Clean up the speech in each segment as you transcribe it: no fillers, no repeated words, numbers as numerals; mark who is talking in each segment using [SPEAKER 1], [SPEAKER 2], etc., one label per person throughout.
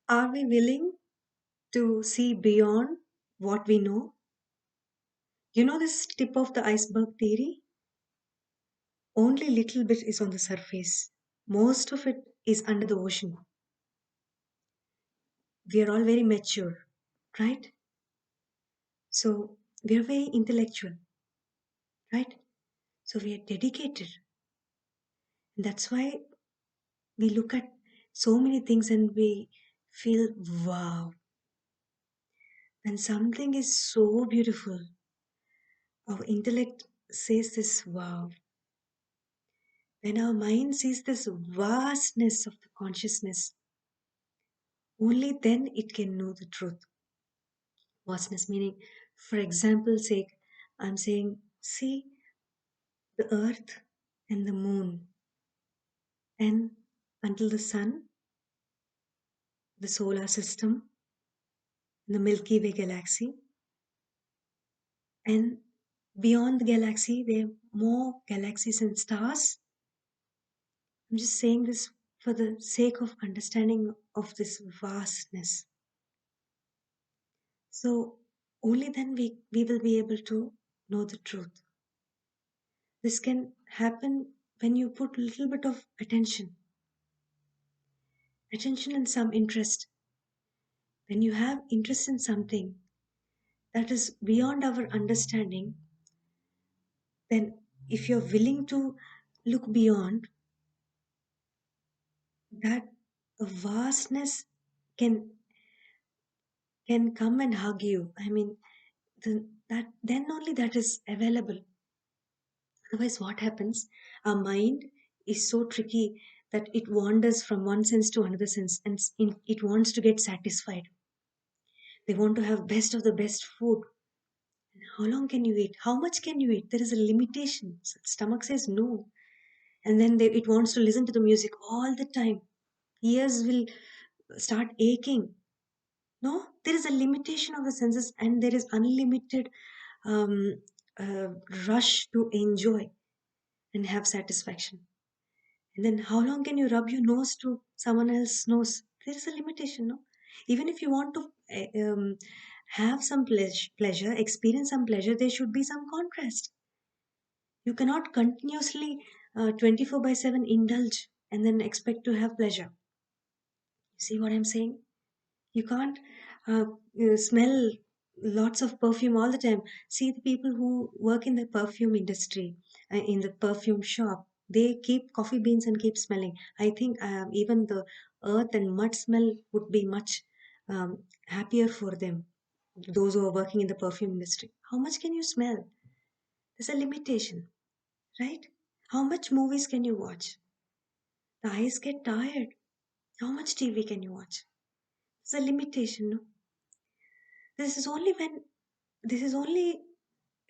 [SPEAKER 1] Are we willing to see beyond what we know? You know this tip of the iceberg theory? Only little bit is on the surface. Most of it is under the ocean. We are all very mature, right? So we are very intellectual, right? So we are dedicated. And that's why we look at so many things and we feel wow. When something is so beautiful, our intellect says this wow. When our mind sees this vastness of the consciousness, only then it can know the truth. Vastness meaning, for example's sake, I'm saying, see the earth and the moon, and until the sun, the solar system, the Milky Way galaxy, and beyond the galaxy, there are more galaxies and stars. I'm just saying this for the sake of understanding of this vastness. So only then we will be able to know the truth. This can happen when you put a little bit of attention and some interest. When you have interest in something that is beyond our understanding, then if you're willing to look beyond, that a vastness can can come and hug you. I mean, that then only that is available. Otherwise, what happens? Our mind is so tricky that it wanders from one sense to another sense, and it wants to get satisfied. They want to have best of the best food. And how long can you eat? How much can you eat? There is a limitation. Stomach says no, and then it wants to listen to the music all the time. Ears will start aching. No, there is a limitation of the senses, and there is unlimited um, uh, rush to enjoy and have satisfaction. And then how long can you rub your nose to someone else's nose? There is a limitation, no? Even if you want to have some pleasure, experience some pleasure, there should be some contrast. You cannot continuously 24 by 7 indulge and then expect to have pleasure. You see what I'm saying? You can't smell lots of perfume all the time. See the people who work in the perfume industry, in the perfume shop, they keep coffee beans and keep smelling. I think even the earth and mud smell would be much happier for them, those who are working in the perfume industry. How much can you smell? There's a limitation, right? How much movies can you watch? The eyes get tired. How much TV can you watch? There's a limitation, no? This is only when this is only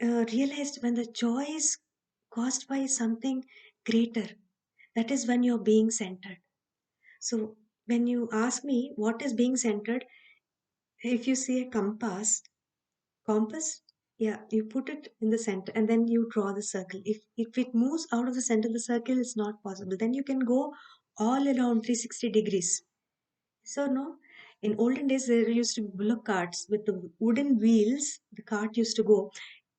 [SPEAKER 1] realized when the joy is caused by something greater. That is when you're being centered. So when you ask me what is being centered, if you see a compass, yeah, you put it in the center and then you draw the circle. If it moves out of the center of the circle, it's not possible. Then you can go all around 360 degrees. So no, in olden days there used to be bullock carts with the wooden wheels. The cart used to go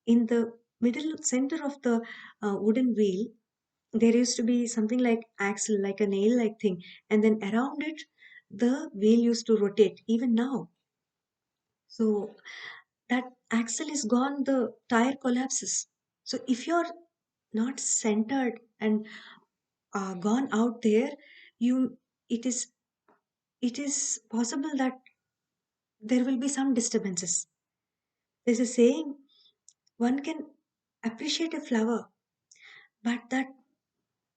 [SPEAKER 1] in the middle center of the wooden wheel. There used to be something like axle, like a nail like thing, and then around it the wheel used to rotate. Even now, so that axle is gone, the tire collapses. So if you're not centered and gone out there, you it is it is possible that there will be some disturbances. There's a saying, one can appreciate a flower, but that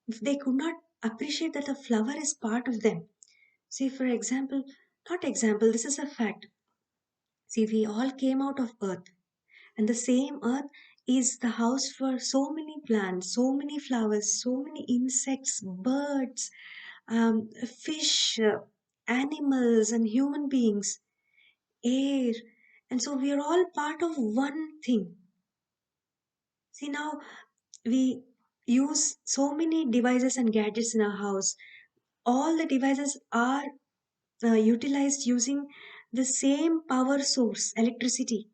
[SPEAKER 1] if they could not appreciate that the flower is part of them. See, for example, not example, this is a fact. See, we all came out of earth, and the same earth is the house for so many plants, so many flowers, so many insects, birds, fish, animals, and human beings, air. And so we are all part of one thing. See, now we use so many devices and gadgets in our house. All the devices are utilized using the same power source, electricity.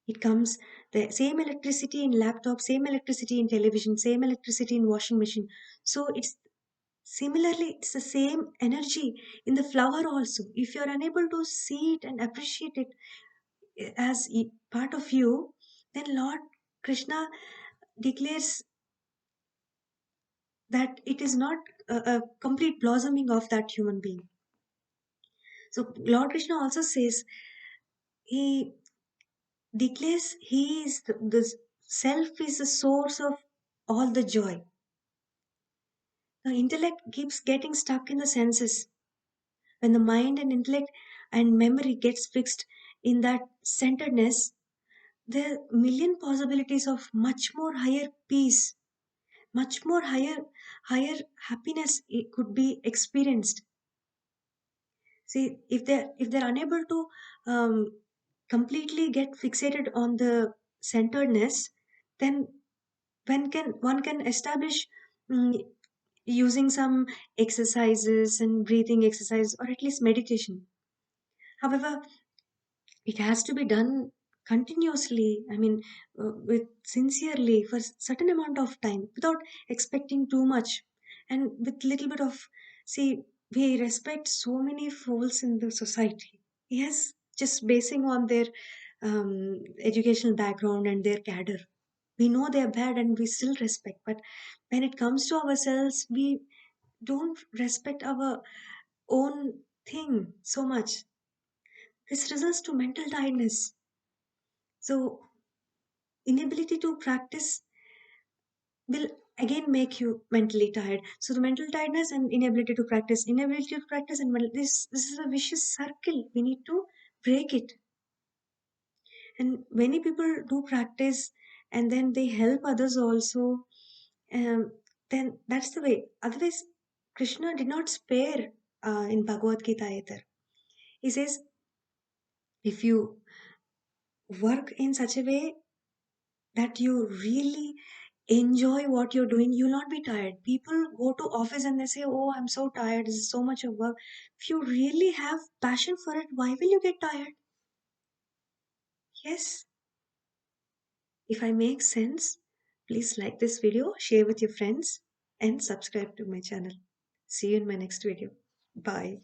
[SPEAKER 1] It comes the same electricity in laptop, same electricity in television, same electricity in washing machine. So it's similarly, it's the same energy in the flower also. If you're unable to see it and appreciate it as part of you, then Lord Krishna declares that it is not a complete blossoming of that human being. So Lord Krishna also says, he declares he is the self is the source of all the joy. The intellect keeps getting stuck in the senses. When the mind and intellect and memory gets fixed in that centeredness, there are million possibilities of much more higher peace, much more higher happiness it could be experienced. See, if they're unable to completely get fixated on the centeredness, then one can establish, mm, using some exercises and breathing exercise or at least meditation. However, it has to be done continuously. I mean, with sincerely for certain amount of time without expecting too much, and with little bit of, see, we respect so many fools in the society. Yes, just basing on their educational background and their cadre. We know they're bad and we still respect, but when it comes to ourselves, we don't respect our own thing so much. This results to mental tiredness. So inability to practice will again make you mentally tired. So the mental tiredness and inability to practice, and this is a vicious circle. We need to break it. And many people do practice, and then they help others also. Um, then that's the way. Otherwise, Krishna did not spare in Bhagavad Gita either. He says, if you work in such a way that you really enjoy what you're doing, you'll not be tired. People go to office and they say, oh, I'm so tired, this is so much of work. If you really have passion for it, why will you get tired? Yes. If I make sense, please like this video, share with your friends, and subscribe to my channel. See you in my next video. Bye.